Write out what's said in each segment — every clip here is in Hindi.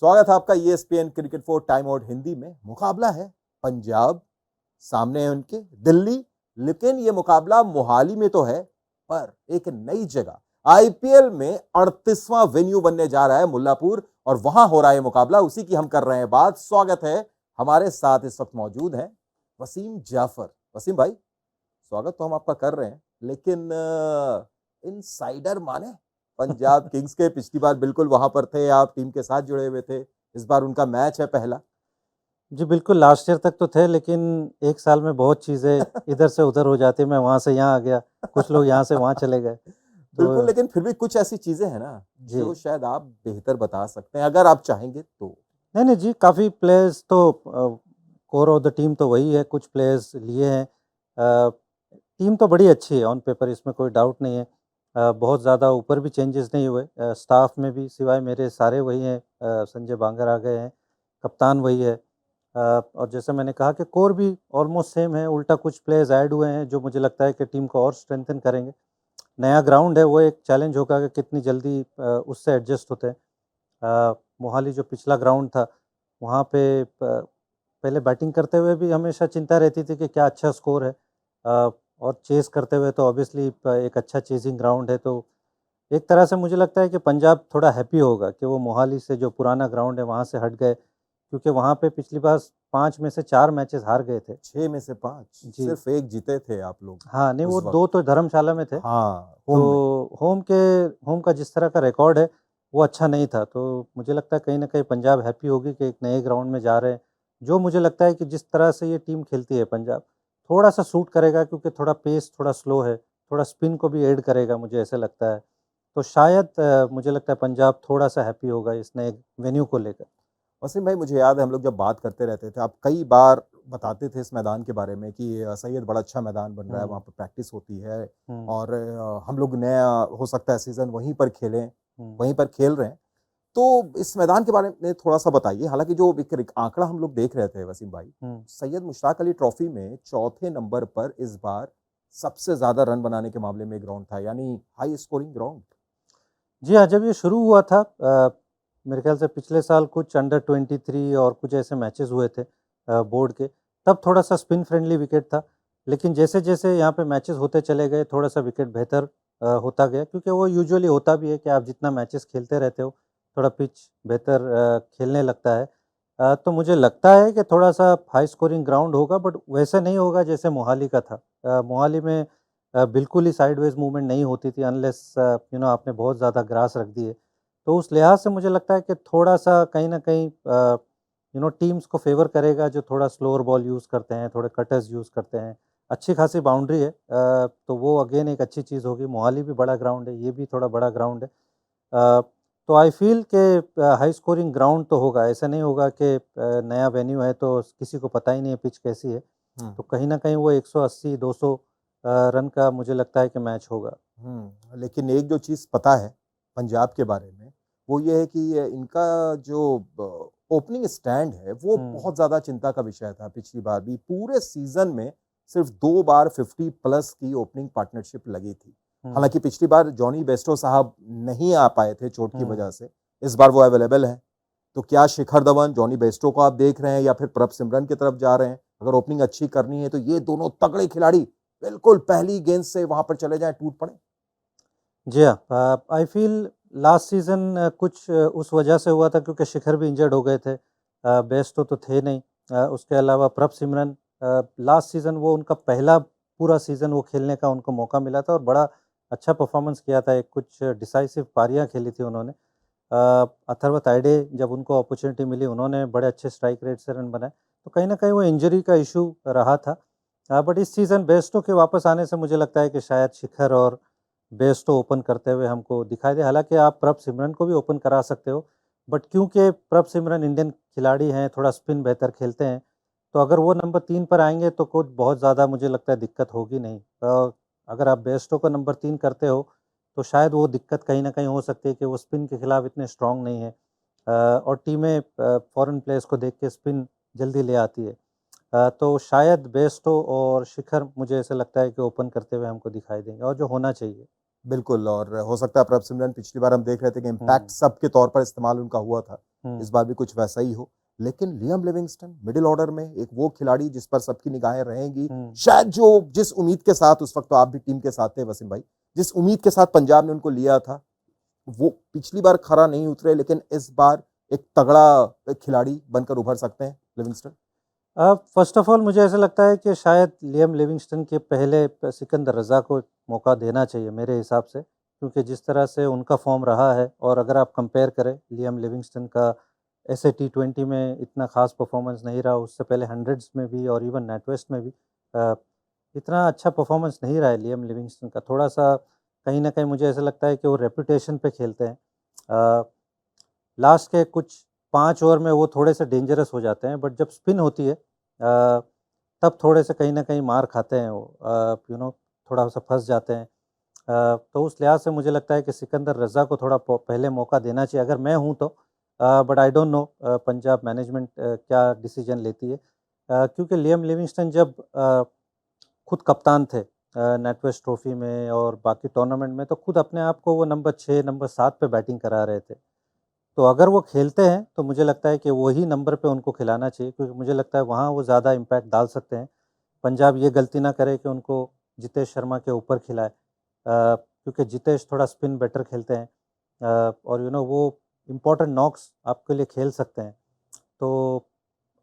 स्वागत है आपका ESPN cricket for time out Hindi में। मुकाबला है पंजाब, सामने है उनके दिल्ली, लेकिन ये मुकाबला मोहाली में तो है, पर एक नई जगह आईपीएल में 38वां वेन्यू बनने जा रहा है मुल्लापुर, और वहां हो रहा है मुकाबला। उसी की हम कर रहे हैं बात। स्वागत है, हमारे साथ इस वक्त मौजूद हैं वसीम जाफर। वसीम भाई, स्वागत तो हम आपका कर रहे हैं, लेकिन इनसाइडर माने पंजाब किंग्स के। पिछली बार बिल्कुल वहां पर थे आप, टीम के साथ जुड़े हुए थे। इस बार उनका मैच है पहला। जी बिल्कुल, लास्ट ईयर तक तो थे, लेकिन एक साल में बहुत चीज़ें इधर से उधर हो जाती। मैं वहाँ से यहाँ आ गया, कुछ लोग यहाँ से वहाँ चले गए। बिल्कुल, तो लेकिन फिर भी कुछ ऐसी चीजें हैं ना जी, जो शायद आप बेहतर बता सकते हैं, अगर आप चाहेंगे तो। नहीं नहीं जी, काफ़ी प्लेयर्स तो कोर ऑफ द टीम तो वही है, कुछ प्लेयर्स लिए हैं। टीम तो बड़ी अच्छी है ऑन पेपर, इसमें कोई डाउट नहीं है। बहुत ज़्यादा ऊपर भी चेंजेस नहीं हुए। स्टाफ में भी सिवाय मेरे सारे वही हैं। संजय बांगर आ गए हैं, कप्तान वही है। और जैसे मैंने कहा कि कोर भी ऑलमोस्ट सेम है, उल्टा कुछ प्लेयर्स ऐड हुए हैं जो मुझे लगता है कि टीम को और स्ट्रेंथन करेंगे। नया ग्राउंड है, वो एक चैलेंज होगा कि कितनी जल्दी उससे एडजस्ट होते हैं। मोहाली जो पिछला ग्राउंड था, वहाँ पे पहले बैटिंग करते हुए भी हमेशा चिंता रहती थी कि क्या अच्छा स्कोर है। और चेस करते हुए तो ऑब्वियसली एक अच्छा चेजिंग ग्राउंड है। तो एक तरह से मुझे लगता है कि पंजाब थोड़ा हैप्पी होगा कि वो मोहाली से जो पुराना ग्राउंड है वहाँ से हट गए, क्योंकि वहाँ पे पिछली बार 5 में से 4 मैचेस हार गए थे। 6 में से 5, जी। सिर्फ एक जीते थे आप लोग हाँ, नहीं, उस वो वक्त। 2 तो धर्मशाला में थे। हाँ, होम में। तो होम का जिस तरह का रिकॉर्ड है, वो अच्छा नहीं था। तो मुझे लगता है कहीं न कहीं पंजाब हैप्पी होगी कि एक नए ग्राउंड में जा रहे हैं। जो मुझे लगता है कि जिस तरह से ये टीम खेलती है पंजाब, थोड़ा-सा सूट करेगा, क्योंकि थोड़ा पेस थोड़ा स्लो है, थोड़ा स्पिन को भी ऐड करेगा, मुझे ऐसा लगता है। तो शायद मुझे लगता है पंजाब थोड़ा-सा हैप्पी होगा इस नए वेन्यू को लेकर। वसीम भाई, मुझे याद है हम लोग जब बात करते रहते थे, आप कई बार बताते थे इस मैदान के बारे में कि सैयद बड़ा अच्छा मैदान बन रहा है, हुँ, वहाँ पर प्रैक्टिस होती है, हुँ, और हम लोग नया हो सकता है सीज़न वहीं पर खेलें, हुँ, वहीं पर खेल रहे हैं। तो इस मैदान के बारे में थोड़ा-सा बताइए। हालाँकि जो एक एक आंकड़ा हम लोग देख रहे थे वसीम भाई, हुँ। सैयद मुश्ताक अली ट्रॉफी में चौथे नंबर पर इस बार सबसे ज़्यादा रन बनाने के मामले में ग्राउंड था, यानी हाई स्कोरिंग ग्राउंड। जी हाँ, जब ये शुरू हुआ था, मेरे ख़्याल से पिछले साल कुछ अंडर 23 और कुछ ऐसे मैचेस हुए थे बोर्ड के, तब थोड़ा-सा स्पिन फ्रेंडली विकेट था। लेकिन जैसे-जैसे यहाँ पे मैचेस होते चले गए, थोड़ा-सा विकेट बेहतर होता गया, क्योंकि वो यूजुअली होता भी है कि आप जितना मैचेस खेलते रहते हो, थोड़ा पिच बेहतर खेलने लगता है। तो मुझे लगता है कि थोड़ा-सा हाई स्कोरिंग ग्राउंड होगा, बट वैसे नहीं होगा जैसे मोहाली का था। मोहाली में बिल्कुल ही साइडवेज़ मूवमेंट नहीं होती थी, अनलेस आपने बहुत ज़्यादा ग्रास रख दिए। तो उस लिहाज से मुझे लगता है कि थोड़ा-सा कहीं न कहीं टीम्स को फ़ेवर करेगा जो थोड़ा स्लोअर बॉल यूज़ करते हैं, थोड़े कटर्स यूज़ करते हैं। अच्छी खासी बाउंड्री है, तो वो अगेन एक अच्छी चीज़ होगी। मोहाली भी बड़ा ग्राउंड है, ये भी थोड़ा बड़ा ग्राउंड है। अ, तो आई फ़ील कि हाई स्कोरिंग ग्राउंड तो होगा, ऐसा नहीं होगा कि नया वेन्यू है तो किसी को पता ही नहीं है पिच कैसी है। हुँ, तो कहीं न कहीं वो 180-200 रन का मुझे लगता है कि मैच होगा। लेकिन एक जो चीज़ पता है पंजाब के बारे में, वो ये है कि ये इनका जो ओपनिंग स्टैंड है, वो हुँ, बहुत ज़्यादा चिंता का विषय था पिछली बार भी। पूरे सीज़न में सिर्फ़ 2 बार 50 प्लस की ओपनिंग पार्टनरशिप लगी थी। हुँ, हालाँकि पिछली बार जॉनी बेस्टो साहब नहीं आ पाए थे चोट की हुँ। वजह से, इस बार वो अवेलेबल हैं। तो क्या शिखर धवन, जॉनी बेस्टो को आप देख रहे हैं, या फिर प्रभ सिमरन की तरफ जा रहे हैं? अगर ओपनिंग अच्छी करनी है तो ये दोनों तगड़े खिलाड़ी बिल्कुल पहली गेंद से वहाँ पर चले जाएँ, टूट पड़ें। जी हाँ, आई फ़ील लास्ट सीज़न कुछ उस वजह से हुआ था क्योंकि शिखर भी इंजर्ड हो गए थे। बेस्टो तो थे नहीं। उसके अलावा प्रभ सिमरन, लास्ट सीज़न वो उनका पहला पूरा सीज़न वो खेलने का उनको मौका मिला था और बड़ा अच्छा परफ़ॉर्मेंस किया था। एक कुछ डिसाइसिव पारियाँ खेली थी उन्होंने। अथर्व तायडे, जब उनको अपॉर्च्युनिटी मिली, उन्होंने बड़े अच्छे स्ट्राइक रेट से रन बनाए। तो कहीं न कहीं वो इंजरी का इश्यू रहा था। बट इस सीज़न बेस्टो के वापस आने से मुझे लगता है कि शायद शिखर और बेस्टो ओपन करते हुए हमको दिखाई दे। हालाँकि आप प्रभ सिमरन को भी ओपन करा सकते हो, बट क्योंकि प्रभ सिमरन इंडियन खिलाड़ी हैं, थोड़ा स्पिन बेहतर खेलते हैं, तो अगर वो नंबर 3 पर आएँगे तो कुछ बहुत ज़्यादा मुझे लगता है दिक्कत होगी नहीं। अगर आप बेस्टो को नंबर 3 करते हो, तो शायद वो दिक्कत कहीं न कहीं हो सकती है कि वो स्पिन के खिलाफ इतने स्ट्रॉन्ग नहीं है। और टीमें फॉरेन प्लेयर्स को देख के स्पिन जल्दी ले आती है। तो शायद बेस्टो और शिखर मुझे ऐसा लगता है कि ओपन करते हुए हमको दिखाई देंगे और जो होना चाहिए। बिल्कुल, और हो सकता है प्रभसिमरन, पिछली बार हम देख रहे थे कि इम्पैक्ट हुँ, सब के तौर पर इस्तेमाल उनका हुआ था। इस हुँ, बार भी कुछ वैसा ही हो। लेकिन लियाम लिविंगस्टन मिडल ऑर्डर में एक वो खिलाड़ी जिस पर सबकी निगाहें रहेंगी, हुँ। शायद जो जिस उम्मीद के साथ उस वक़्त तो आप भी टीम के साथ थे वसीम भाई, जिस उम्मीद के साथ पंजाब ने उनको लिया था, वो पिछली बार खरा नहीं उतरे, लेकिन इस बार एक तगड़ा खिलाड़ी बनकर उभर सकते हैं लिविंगस्टन। फ़र्स्ट ऑफ़ ऑल मुझे ऐसा लगता है कि शायद लियाम लिविंगस्टन के पहले सिकंदर रज़ा को मौका देना चाहिए मेरे हिसाब से, क्योंकि जिस तरह से उनका फ़ॉर्म रहा है और अगर आप कंपेयर करें लियाम लिविंगस्टन का ऐसे टी20 में इतना ख़ास परफ़ॉर्मेंस नहीं रहा, उससे पहले हंड्रेड्स में भी और इवन नैटवेस्ट में भी अ, इतना अच्छा परफ़ॉर्मेंस नहीं रहा है लियाम लिविंगस्टन का। थोड़ा-सा कहीं न कहीं मुझे ऐसा लगता है कि वो रेपुटेशन पे खेलते हैं। लास्ट के कुछ 5 ओवर में वो थोड़े से डेंजरस हो जाते हैं, बट जब स्पिन होती है तब थोड़े से कहीं न कहीं मार खाते हैं वो, थोड़ा-सा फँस जाते हैं। तो उस लिहाज से मुझे लगता है कि सिकंदर रज़ा को थोड़ा पहले मौका देना चाहिए अगर मैं हूँ तो। But I don't know Punjab management क्या डिसीजन लेती है। क्योंकि लियाम लिविंगस्टन जब खुद कप्तान थे नैटवेस्ट ट्रॉफ़ी में और बाकी टूर्नामेंट में, तो खुद अपने आप को वो नंबर 6, नंबर 7 पे बैटिंग करा रहे थे। तो अगर वो खेलते हैं, तो मुझे लगता है कि वही नंबर पे उनको खिलाना चाहिए, क्योंकि मुझे लगता है वहाँ वो ज़्यादा इम्पैक्ट डाल सकते हैं। पंजाब ये गलती ना करे कि उनको जितेश शर्मा के ऊपर खिलाए, क्योंकि जितेश थोड़ा स्पिन बेटर खेलते हैं और वो इम्पोर्टेंट नॉक्स आपके लिए खेल सकते हैं। तो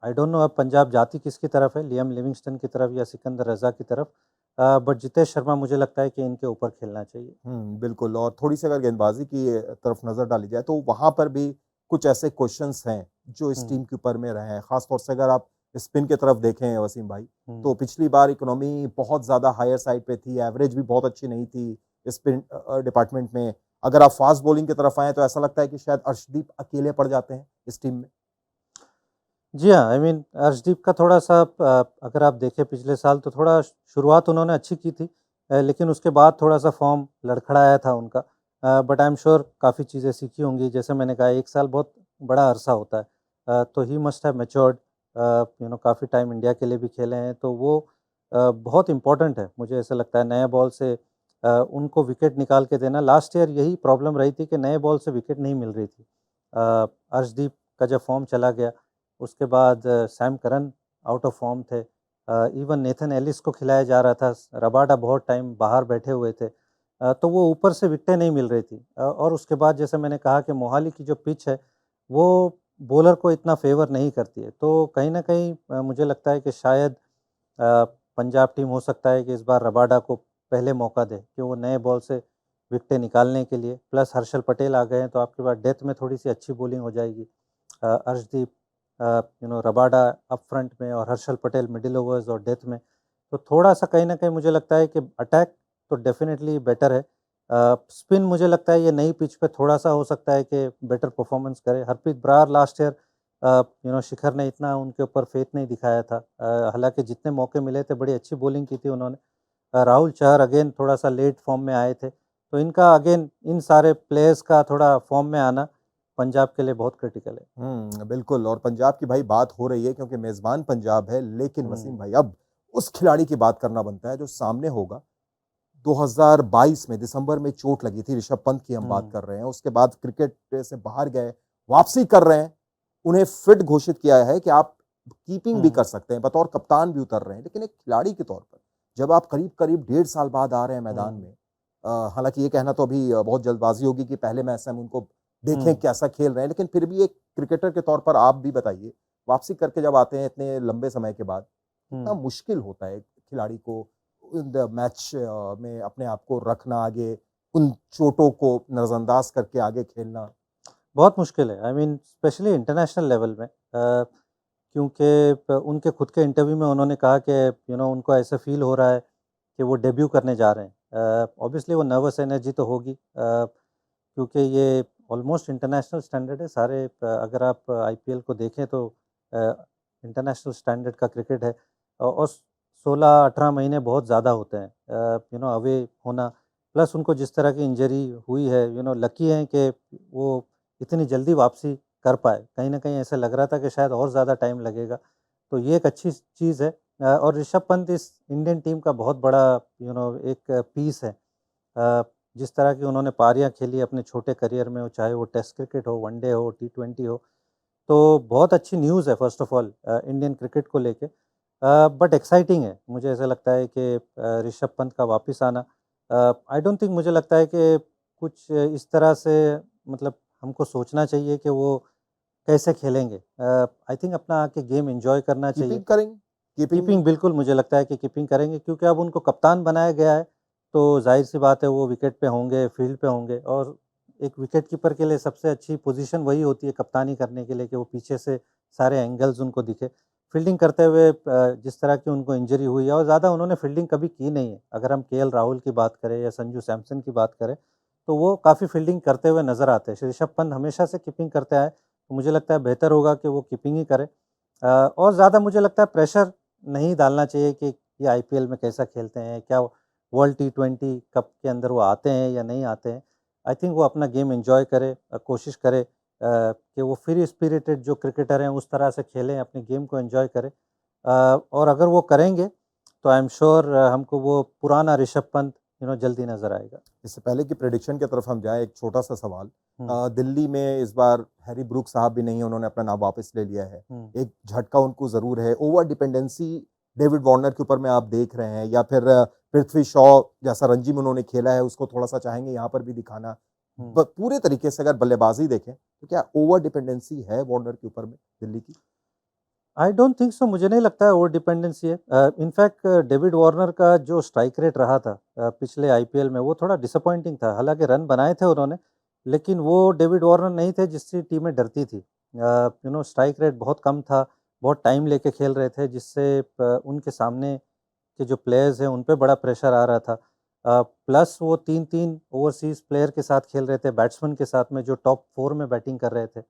आई डोंट नो अब पंजाब जाती किसकी तरफ है, लियाम लिविंगस्टन की तरफ या सिकंदर रज़ा की तरफ। बट जितेश शर्मा मुझे लगता है कि इनके ऊपर खेलना चाहिए। बिल्कुल, और थोड़ी-सी अगर गेंदबाज़ी की तरफ नज़र डाली जाए, तो वहाँ पर भी कुछ ऐसे क्वेश्चन्स हैं, जो इस हुँ, टीम के ऊपर में रहे हैं। ख़ास तौर से अगर आप स्पिन की तरफ देखें वसीम भाई, हुँ। तो पिछली बार इकोनॉमी बहुत ज़्यादा हायर साइड पे थी, एवरेज भी बहुत अच्छी नहीं थी स्पिन डिपार्टमेंट में। अगर आप फ़ास्ट बॉलिंग की तरफ आएँ, तो ऐसा लगता है कि शायद अर्शदीप अकेले पड़ जाते हैं इस टीम में। जी हाँ, आई मीन अर्शदीप का थोड़ा-सा अगर आप देखें पिछले साल तो थोड़ा शुरुआत उन्होंने अच्छी की थी, लेकिन उसके बाद थोड़ा-सा फ़ॉर्म लड़खड़ाया था उनका। बट आई एम श्योर काफ़ी चीज़ें सीखी होंगी, जैसे मैंने कहा 1 साल बहुत बड़ा अरसा होता है। तो ही मस्ट हैव मैच्योर्ड, काफ़ी टाइम इंडिया के लिए भी खेले हैं, तो वो बहुत इम्पोर्टेंट है, मुझे ऐसा लगता है नए बॉल से उनको विकेट निकाल के देना। लास्ट ईयर यही प्रॉब्लम रही थी कि नए बॉल से विकेट नहीं मिल रही थी। अर्शदीप का जब फ़ॉर्म चला गया उसके बाद Sam Curran out of form थे। इवन नेथन एलिस को खिलाया जा रहा था, रबाडा बहुत टाइम बाहर बैठे हुए थे। तो वो ऊपर से विकेटें नहीं मिल रही थी। और उसके बाद जैसे मैंने कहा कि मोहाली की जो पिच है, वो बॉलर को इतना फ़ेवर नहीं करती है। तो कहीं न कहीं मुझे लगता है कि शायद पंजाब टीम हो सकता है कि इस बार रबाडा को पहले मौका दे कि वो नए बॉल से विकेटें निकालने के लिए। प्लस हर्षल पटेल आ गए हैं, तो आपके पास डेथ में थोड़ी-सी अच्छी बॉलिंग हो जाएगी। अर्शदीप रबाडा अप फ्रंट में और हर्षल पटेल मिडिल ओवर्स और डेथ में। तो थोड़ा-सा कहीं न कहीं मुझे लगता है कि अटैक तो डेफ़िनेटली बेटर है। स्पिन मुझे लगता है ये नई पिच पे थोड़ा-सा हो सकता है कि बेटर परफ़ॉर्मेंस करे। हरप्रीत बरार लास्ट ईयर शिखर ने इतना उनके ऊपर फ़ेथ नहीं दिखाया था। हालाँकि जितने मौके मिले थे बड़ी अच्छी बॉलिंग की थी उन्होंने। राहुल चहर अगेन थोड़ा-सा लेट फ़ॉर्म में आए थे। तो इनका अगेन इन सारे प्लेयर्स का थोड़ा फ़ॉर्म में आना पंजाब के लिए बहुत क्रिटिकल है। बिल्कुल, और पंजाब की भाई बात हो रही है क्योंकि मेज़बान पंजाब है, लेकिन वसीम हुँ, भाई अब उस खिलाड़ी की बात करना बनता है जो सामने होगा। 2022 में दिसंबर में चोट लगी थी, ऋषभ पंत की हम बात हुँ, कर रहे हैं। उसके बाद क्रिकेट से बाहर गए, वापसी कर रहे हैं। उन्हें फिट घोषित किया है कि आप कीपिंग भी हुँ, कर सकते हैं, बतौर कप्तान भी उतर रहे हैं। लेकिन एक खिलाड़ी के तौर पर जब आप करीब-करीब डेढ़ साल बाद आ रहे हैं मैदान हुँ, में, हालाँकि ये कहना तो अभी बहुत जल्दबाज़ी होगी कि पहले मैच से हम उनको देखें हुँ, कैसा खेल रहे हैं। लेकिन फिर भी एक क्रिकेटर के तौर पर आप भी बताइए, वापसी करके जब आते हैं इतने लंबे समय के बाद, कितना हुँ। मुश्किल होता है एक खिलाड़ी को द मैच में अपने आप को रखना आगे, उन चोटों को नज़रअंदाज करके आगे खेलना। बहुत मुश्किल है, I mean specially international level में, क्योंकि उनके खुद के इंटरव्यू में उन्होंने कहा कि उनको ऐसा फील हो रहा है कि वो डेब्यू करने जा रहे हैं। ऑब्वियसली वो नर्वस एनर्जी तो होगी, क्योंकि ये ऑलमोस्ट इंटरनेशनल स्टैंडर्ड है। सारे अगर आप आईपीएल को देखें तो इंटरनेशनल स्टैंडर्ड का क्रिकेट है। और 16-18 महीने बहुत ज़्यादा होते हैं अवे होना। प्लस उनको जिस तरह की इंजरी हुई है, लकी हैं कि वो इतनी जल्दी वापसी कर पाए। कहीं न कहीं ऐसा लग रहा था कि शायद और ज़्यादा टाइम लगेगा। तो ये एक अच्छी चीज़ है। और ऋषभ पंत इस इंडियन टीम का बहुत बड़ा एक पीस है। जिस तरह की उन्होंने पारियां खेली अपने छोटे करियर में, चाहे वो टेस्ट क्रिकेट हो, वनडे हो, T20 हो, तो बहुत अच्छी न्यूज़ है first of all Indian cricket को लेके। बट एक्साइटिंग है, मुझे ऐसा लगता है कि ऋषभ पंत का वापस आना, आई डोंट थिंक, मुझे लगता है कि कुछ इस तरह से, मतलब हमको सोचना चाहिए कि वो कैसे खेलेंगे। आई थिंक अपना आके गेम एंजॉय करना चाहिए। कीपिंग करेंगे, कीपिंग बिल्कुल मुझे लगता है कि कीपिंग करेंगे, क्योंकि अब उनको कप्तान बनाया गया है, तो ज़ाहिर-सी बात है वो विकेट पे होंगे, फील्ड पे होंगे, और एक विकेट कीपर के लिए सबसे अच्छी पोज़ीशन वही होती है कप्तानी करने के लिए, कि वो पीछे से सारे एंगल्स उनको दिखे। फील्डिंग करते हुए जिस तरह की उनको इंजरी हुई है, और ज़्यादा उन्होंने फील्डिंग कभी की नहीं है। अगर हम केएल राहुल की बात करें या संजू सैमसन की बात करें, तो वो काफ़ी फील्डिंग करते हुए नज़र आते हैं। ऋषभ पंत हमेशा से कीपिंग करते आए, तो मुझे लगता है बेहतर होगा कि वो कीपिंग ही करें। और ज़्यादा मुझे लगता है प्रेशर नहीं डालना चाहिए कि ये आईपीएल में कैसा खेलते हैं, क्या वर्ल्ड T20 कप के अंदर वो आते हैं या नहीं आते हैं। आई थिंक वो अपना गेम एन्जॉय करे, कोशिश करे कि वो फ्री स्पिरिटेड जो क्रिकेटर हैं उस तरह से खेलें, अपने गेम को एन्जॉय करें। और अगर वो करेंगे तो आई एम श्योर हमको वो पुराना ऋषभ पंत जल्दी नज़र आएगा। इससे पहले कि प्रेडिक्शन की तरफ हम जाएं, एक छोटा सा सवाल। हुँ, दिल्ली में इस बार हैरी ब्रूक साहब भी नहीं है, उन्होंने अपना नाम वापस ले लिया है। हुँ। एक झटका उनको ज़रूर है। ओवर डिपेंडेंसी डेविड वार्नर के ऊपर में आप देख रहे हैं, या फिर पृथ्वी शॉ जैसा रणजी में उन्होंने खेला है, उसको थोड़ा-सा चाहेंगे यहाँ पर भी दिखाना। हुँ। पूरे तरीके से अगर बल्लेबाज़ी देखें, तो क्या ओवर डिपेंडेंसी है वार्नर के ऊपर में दिल्ली की? आई डोंट थिंक सो, मुझे नहीं लगता है ओवर डिपेंडेंसी है। इनफैक्ट डेविड वार्नर का जो स्ट्राइक रेट रहा था पिछले आईपीएल में, वो थोड़ा डिसअपॉइंटिंग था। हालाँकि रन बनाए थे उन्होंने, लेकिन वो डेविड वार्नर नहीं थे जिससे टीमें डरती थी। स्ट्राइक रेट बहुत कम था, बहुत टाइम लेके खेल रहे थे, जिससे उनके सामने के जो प्लेयर्स हैं उन पे बड़ा प्रेशर आ रहा था। प्लस वो 3-3 ओवरसीज़ प्लेयर के साथ खेल रहे थे, बैट्समैन के साथ में जो टॉप 4 में बैटिंग कर रहे थे।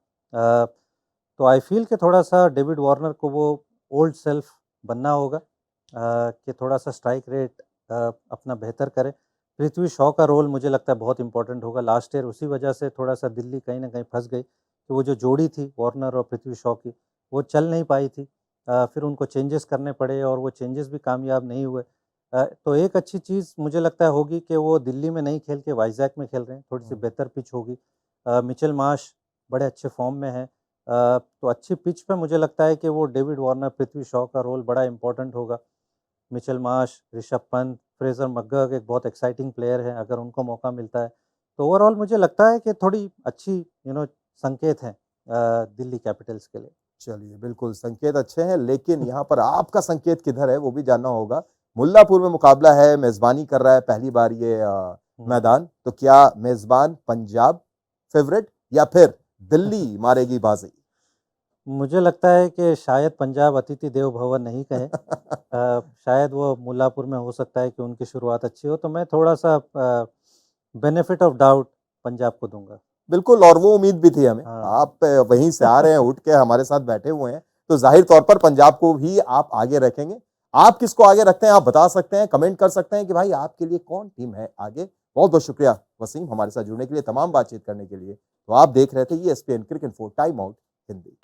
तो आई फ़ील कि थोड़ा-सा डेविड वार्नर को वो ओल्ड सेल्फ बनना होगा, कि थोड़ा-सा स्ट्राइक रेट अपना बेहतर करे। पृथ्वी शॉ का रोल मुझे लगता है बहुत इम्पोर्टेंट होगा। लास्ट ईयर उसी वजह से थोड़ा-सा दिल्ली कहीं न कहीं फँस गई, कि वो जो जोड़ी थी वार्नर और पृथ्वी शॉ की, वो चल नहीं पाई थी। फिर उनको चेंजेस करने पड़े और वो चेंजेस भी कामयाब नहीं हुए। तो एक अच्छी चीज़ मुझे लगता है होगी कि वो दिल्ली में नहीं खेल के वाइज़ैक में खेल रहे हैं, थोड़ी-सी हुँ। बेहतर पिच होगी। मिचेल मार्श बड़े अच्छे फ़ॉर्म में हैं। तो अच्छी पिच पे मुझे लगता है कि वो डेविड वार्नर, पृथ्वी शॉ का रोल बड़ा इम्पोर्टेंट होगा। Mitchell Marsh, Rishabh Pant, Fraser McGurk एक बहुत एक्साइटिंग प्लेयर हैं, अगर उनको मौका मिलता है। तो ओवरऑल मुझे लगता है कि थोड़ी अच्छी संकेत हैं दिल्ली कैपिटल्स के लिए। चलिए, बिल्कुल संकेत अच्छे हैं, लेकिन यहाँ पर आपका संकेत किधर है, वो भी जानना होगा। मुल्लापुर में मुकाबला है, मेज़बानी कर रहा है पहली बार ये हुँ। मैदान, तो क्या मेज़बान पंजाब फ़ेवरेट या फिर दिल्ली मारेगी बाज़ी? मुझे लगता है कि शायद पंजाब अतिथि देवो भव नहीं कहे। शायद वो मुल्लापुर में हो सकता है कि उनकी शुरुआत अच्छी हो, तो मैं थोड़ा-सा बेनिफिट ऑफ डाउट पंजाब को दूँगा। बिल्कुल, और वो उम्मीद भी थी हमें। हाँ। आप वहीं से आ रहे हैं, उठ के हमारे साथ बैठे हुए हैं, तो ज़ाहिर तौर पर पंजाब को ही आप आगे रखेंगे। आप किसको आगे रखते हैं, आप बता सकते हैं, कमेंट कर सकते हैं कि भाई आपके लिए कौन टीम है आगे। बहुत-बहुत शुक्रिया वसीम हमारे साथ जुड़ने के लिए, तमाम बातचीत करने के लिए। तो आप देख रहे थे ESPN क्रिक इन्फो टाइम आउट हिंदी।